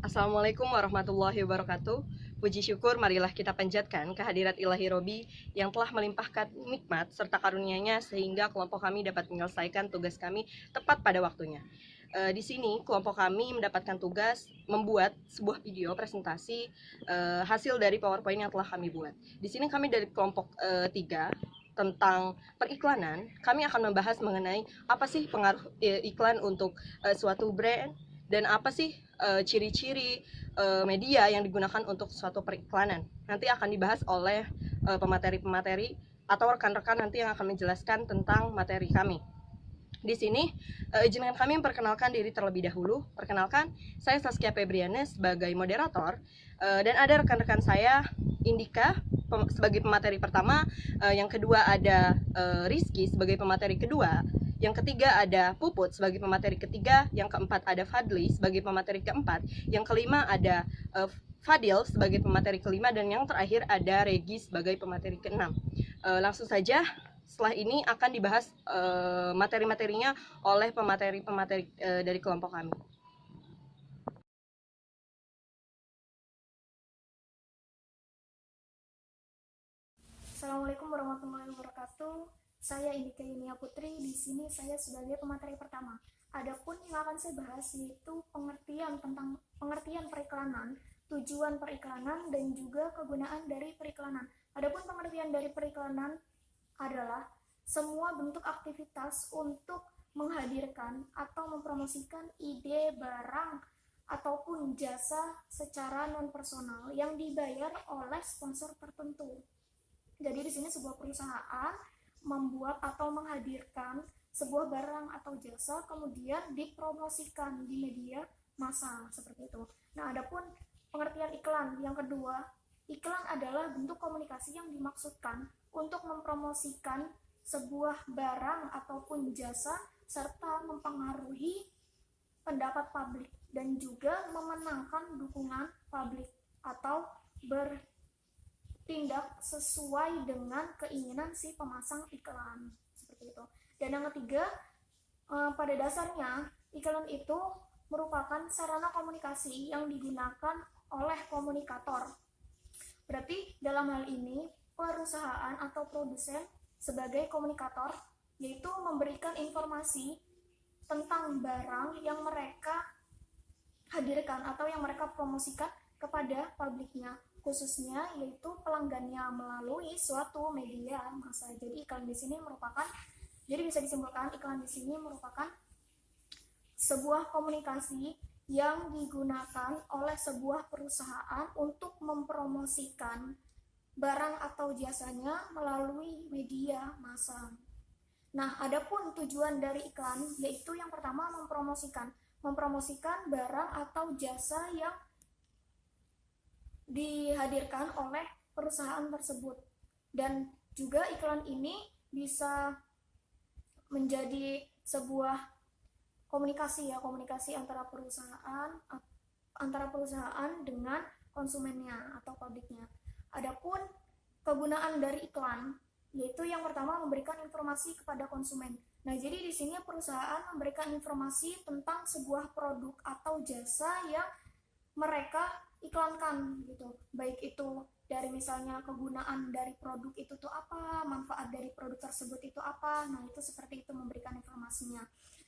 Assalamualaikum warahmatullahi wabarakatuh. Puji syukur marilah kita panjatkan kehadirat ilahi Robi yang telah melimpahkan nikmat serta karunia-Nya sehingga kelompok kami dapat menyelesaikan tugas kami tepat pada waktunya. Di sini kelompok kami mendapatkan tugas membuat sebuah video presentasi hasil dari PowerPoint yang telah kami buat. Di sini kami dari kelompok 3 tentang periklanan, kami akan membahas mengenai apa sih pengaruh iklan untuk suatu brand dan apa sih ciri-ciri media yang digunakan untuk suatu periklanan. Nanti akan dibahas oleh pemateri-pemateri atau rekan-rekan nanti yang akan menjelaskan tentang materi kami. Di sini izinkan kami memperkenalkan diri terlebih dahulu. Perkenalkan, saya Saskia Febriana sebagai moderator dan ada rekan-rekan saya Indika sebagai pemateri pertama, yang kedua ada Rizky sebagai pemateri kedua, yang ketiga ada Puput sebagai pemateri ketiga, yang keempat ada Fadli sebagai pemateri keempat, yang kelima ada Fadil sebagai pemateri kelima, dan yang terakhir ada Regi sebagai pemateri keenam. Langsung saja, setelah ini akan dibahas materi-materinya oleh pemateri-pemateri dari kelompok kami. Assalamualaikum warahmatullahi wabarakatuh. Saya Indika Yunia Putri. Di sini saya sebagai pemateri pertama. Adapun yang akan saya bahas yaitu pengertian periklanan, tujuan periklanan, dan juga kegunaan dari periklanan. Adapun pengertian dari periklanan adalah semua bentuk aktivitas untuk menghadirkan atau mempromosikan ide, barang, ataupun jasa secara non-personal yang dibayar oleh sponsor tertentu. Jadi di sini sebuah perusahaan membuat atau menghadirkan sebuah barang atau jasa kemudian dipromosikan di media massa seperti itu. Nah, adapun pengertian iklan yang kedua, iklan adalah bentuk komunikasi yang dimaksudkan untuk mempromosikan sebuah barang ataupun jasa serta mempengaruhi pendapat publik dan juga memenangkan dukungan publik atau tindak sesuai dengan keinginan si pemasang iklan seperti itu. Dan yang ketiga, pada dasarnya iklan itu merupakan sarana komunikasi yang digunakan oleh komunikator. Berarti dalam hal ini perusahaan atau produsen sebagai komunikator, yaitu memberikan informasi tentang barang yang mereka hadirkan atau yang mereka promosikan kepada publiknya, khususnya yaitu pelanggannya melalui suatu media massa. Jadi iklan di sini merupakan, jadi bisa disimpulkan iklan di sini merupakan sebuah komunikasi yang digunakan oleh sebuah perusahaan untuk mempromosikan barang atau jasanya melalui media massa. Nah, adapun tujuan dari iklan yaitu yang pertama mempromosikan barang atau jasa yang dihadirkan oleh perusahaan tersebut. Dan juga iklan ini bisa menjadi sebuah komunikasi antara perusahaan dengan konsumennya atau publiknya. Adapun kegunaan dari iklan yaitu yang pertama memberikan informasi kepada konsumen. Nah, jadi di sini perusahaan memberikan informasi tentang sebuah produk atau jasa yang mereka iklankan gitu. Baik itu dari misalnya kegunaan dari produk itu tuh apa, manfaat dari produk tersebut itu apa. Nah, itu seperti itu memberikan informasinya.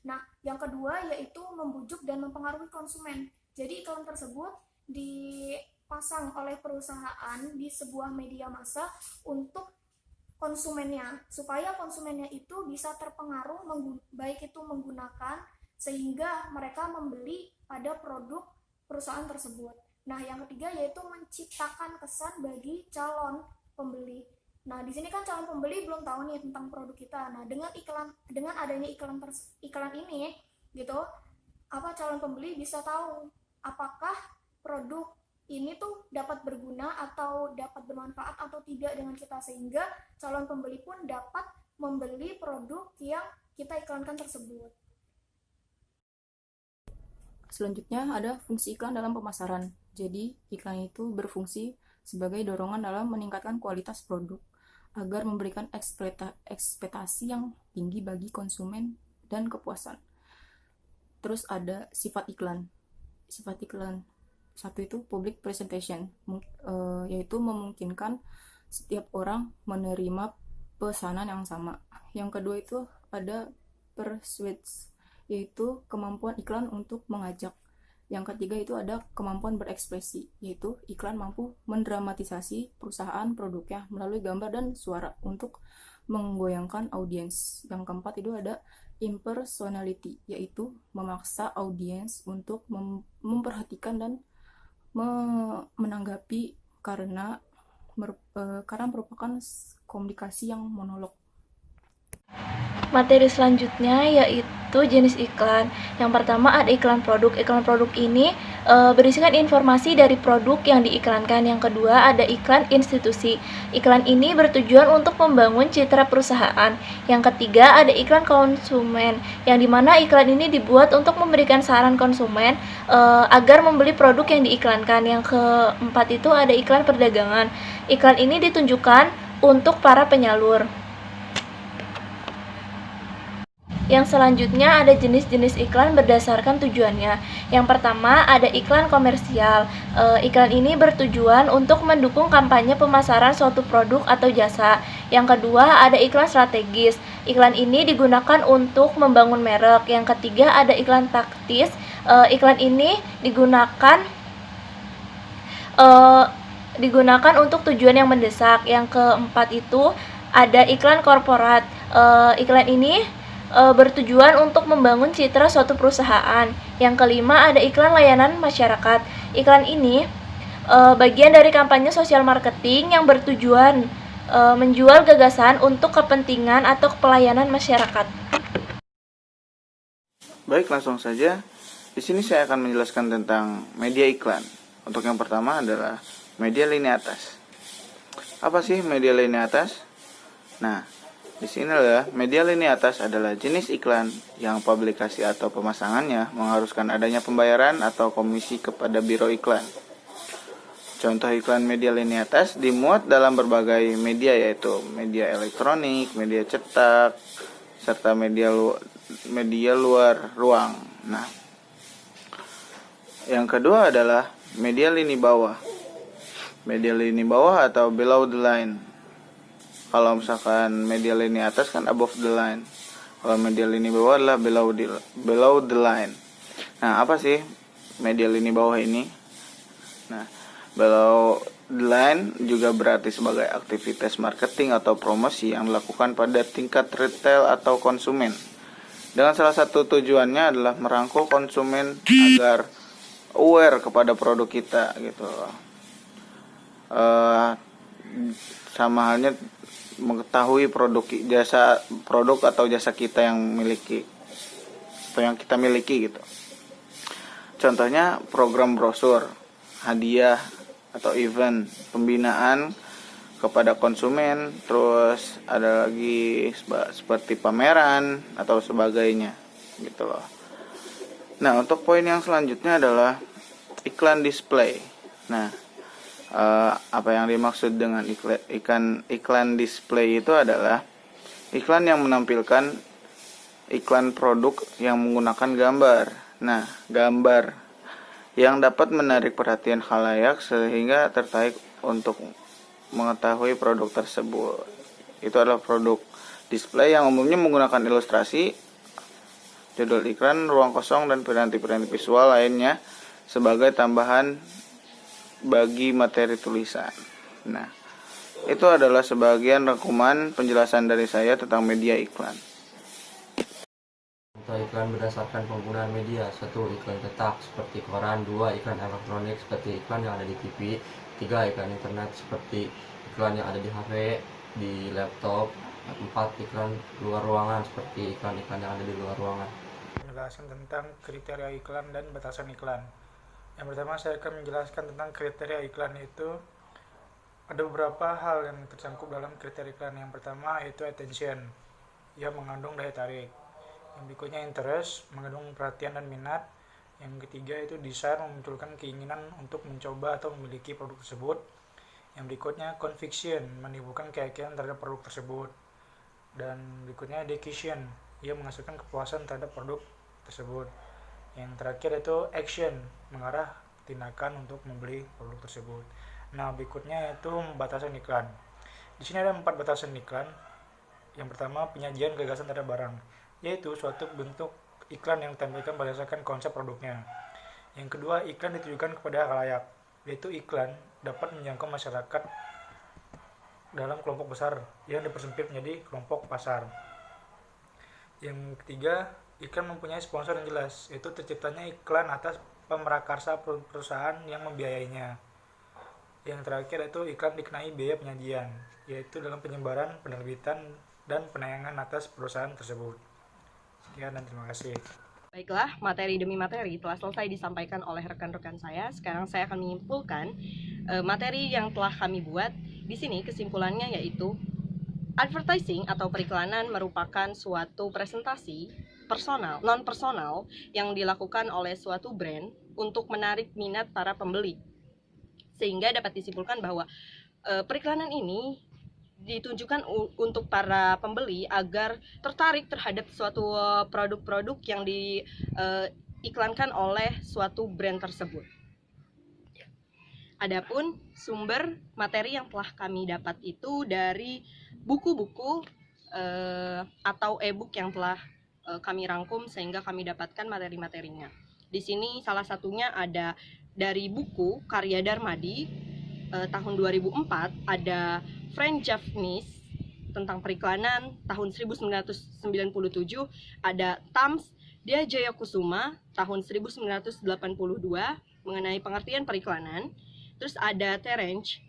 Nah, yang kedua yaitu membujuk dan mempengaruhi konsumen. Jadi iklan tersebut dipasang oleh perusahaan di sebuah media massa untuk konsumennya, supaya konsumennya itu bisa terpengaruh baik itu menggunakan sehingga mereka membeli pada produk perusahaan tersebut. Nah, yang ketiga yaitu menciptakan kesan bagi calon pembeli. Nah, di sini kan calon pembeli belum tahu nih tentang produk kita. Nah, dengan adanya iklan ini gitu, apa calon pembeli bisa tahu apakah produk ini tuh dapat berguna atau dapat bermanfaat atau tidak dengan kita, sehingga calon pembeli pun dapat membeli produk yang kita iklankan tersebut. Selanjutnya ada fungsi iklan dalam pemasaran. Jadi, iklan itu berfungsi sebagai dorongan dalam meningkatkan kualitas produk agar memberikan ekspektasi yang tinggi bagi konsumen dan kepuasan. Terus ada sifat iklan. Sifat iklan Satu itu public presentation, yaitu memungkinkan setiap orang menerima pesanan yang sama. Yang kedua itu ada persuades, yaitu kemampuan iklan untuk mengajak. Yang ketiga itu ada kemampuan berekspresi, yaitu iklan mampu mendramatisasi perusahaan produknya melalui gambar dan suara untuk menggoyangkan audiens. Yang keempat itu ada impersonality, yaitu memaksa audiens untuk memperhatikan dan menanggapi karena merupakan komunikasi yang monolog. Materi selanjutnya yaitu jenis iklan. Yang pertama ada iklan produk. Iklan produk ini berisikan informasi dari produk yang diiklankan. Yang kedua ada iklan institusi. Iklan ini bertujuan untuk membangun citra perusahaan. Yang ketiga ada iklan konsumen, yang dimana iklan ini dibuat untuk memberikan saran konsumen agar membeli produk yang diiklankan. Yang keempat itu ada iklan perdagangan. Iklan ini ditunjukkan untuk para penyalur. Yang selanjutnya ada jenis-jenis iklan berdasarkan tujuannya. Yang pertama ada iklan komersial. Iklan ini bertujuan untuk mendukung kampanye pemasaran suatu produk atau jasa. Yang kedua ada iklan strategis. Iklan ini digunakan untuk membangun merek. Yang ketiga ada iklan taktis. Iklan ini digunakan untuk tujuan yang mendesak. Yang keempat itu ada iklan korporat. Iklan ini bertujuan untuk membangun citra suatu perusahaan. Yang kelima ada iklan layanan masyarakat. Iklan ini bagian dari kampanye sosial marketing yang bertujuan menjual gagasan untuk kepentingan atau pelayanan masyarakat. Baik, langsung saja. Di sini saya akan menjelaskan tentang media iklan. Untuk yang pertama adalah media lini atas. Apa sih media lini atas? Nah, di sini adalah media lini atas adalah jenis iklan yang publikasi atau pemasangannya mengharuskan adanya pembayaran atau komisi kepada biro iklan. Contoh iklan media lini atas dimuat dalam berbagai media, yaitu media elektronik, media cetak, serta media luar ruang. Nah, yang kedua adalah media lini bawah. Media lini bawah atau below the line. Kalau misalkan media lini atas kan above the line. Kalau media lini bawah adalah below the line. Nah, apa sih media lini bawah ini? Nah, below the line juga berarti sebagai aktivitas marketing atau promosi yang dilakukan pada tingkat retail atau konsumen. Dengan salah satu tujuannya adalah merangkul konsumen agar aware kepada produk kita gitu. Sama halnya mengetahui produk atau jasa kita yang kita miliki gitu. Contohnya program brosur, hadiah atau event, pembinaan kepada konsumen, terus ada lagi seperti pameran atau sebagainya gitu loh. Nah, untuk poin yang selanjutnya adalah iklan display. Nah, apa yang dimaksud dengan iklan display itu adalah iklan yang menampilkan iklan produk yang menggunakan gambar. Nah, gambar yang dapat menarik perhatian khalayak sehingga tertarik untuk mengetahui produk tersebut. Itu adalah produk display yang umumnya menggunakan ilustrasi, judul iklan, ruang kosong, dan piranti-piranti visual lainnya sebagai tambahan bagi materi tulisan. Nah, itu adalah sebagian rangkuman penjelasan dari saya tentang media iklan. Contoh iklan berdasarkan penggunaan media: 1. Iklan cetak seperti koran. 2. Iklan elektronik seperti iklan yang ada di TV. 3. Iklan internet seperti iklan yang ada di HP, di laptop. 4. Iklan luar ruangan seperti iklan-iklan yang ada di luar ruangan. Penjelasan tentang kriteria iklan dan batasan iklan. Yang pertama, saya akan menjelaskan tentang kriteria iklan. Itu ada beberapa hal yang tercangkup dalam kriteria iklan. Yang pertama yaitu attention, ia mengandung daya tarik. Yang berikutnya interest, mengandung perhatian dan minat. Yang ketiga itu desire, memunculkan keinginan untuk mencoba atau memiliki produk tersebut. Yang berikutnya conviction, menimbulkan keyakinan terhadap produk tersebut. Dan berikutnya dedication, ia menghasilkan kepuasan terhadap produk tersebut. Yang terakhir itu action, mengarah tindakan untuk membeli produk tersebut. Nah, berikutnya yaitu batasan iklan. Di sini ada 4 batasan iklan. Yang pertama, penyajian gagasan terhadap barang, yaitu suatu bentuk iklan yang ditampilkan berdasarkan konsep produknya. Yang kedua, iklan ditujukan kepada khalayak, yaitu iklan dapat menjangkau masyarakat dalam kelompok besar yang dipersempit menjadi kelompok pasar. Yang ketiga, iklan mempunyai sponsor yang jelas, yaitu terciptanya iklan atas pemrakarsa perusahaan yang membiayainya. Yang terakhir yaitu iklan dikenai biaya penyajian, yaitu dalam penyebaran, penerbitan, dan penayangan atas perusahaan tersebut. Sekian dan terima kasih. Baiklah, materi demi materi telah selesai disampaikan oleh rekan-rekan saya. Sekarang saya akan menyimpulkan materi yang telah kami buat. Di sini kesimpulannya yaitu advertising atau periklanan merupakan suatu presentasi personal, non-personal yang dilakukan oleh suatu brand untuk menarik minat para pembeli. Sehingga dapat disimpulkan bahwa periklanan ini ditunjukkan untuk para pembeli agar tertarik terhadap suatu produk-produk yang diiklankan oleh suatu brand tersebut. Adapun sumber materi yang telah kami dapat itu dari buku-buku atau e-book yang telah kami rangkum sehingga kami dapatkan materi-materinya. Di sini salah satunya ada dari buku karya Darmadi tahun 2004, ada Frank Japanese tentang periklanan tahun 1997, ada Tams Dia Jayakusuma tahun 1982 mengenai pengertian periklanan. Terus ada Terence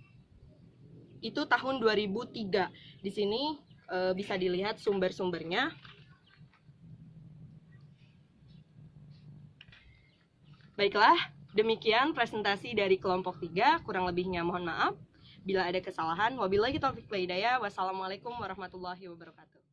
itu tahun 2003. Di sini bisa dilihat sumber-sumbernya. Baiklah, demikian presentasi dari kelompok 3. Kurang lebihnya mohon maaf bila ada kesalahan. Wabillahi taufiq wal hidayah. Wassalamualaikum warahmatullahi wabarakatuh.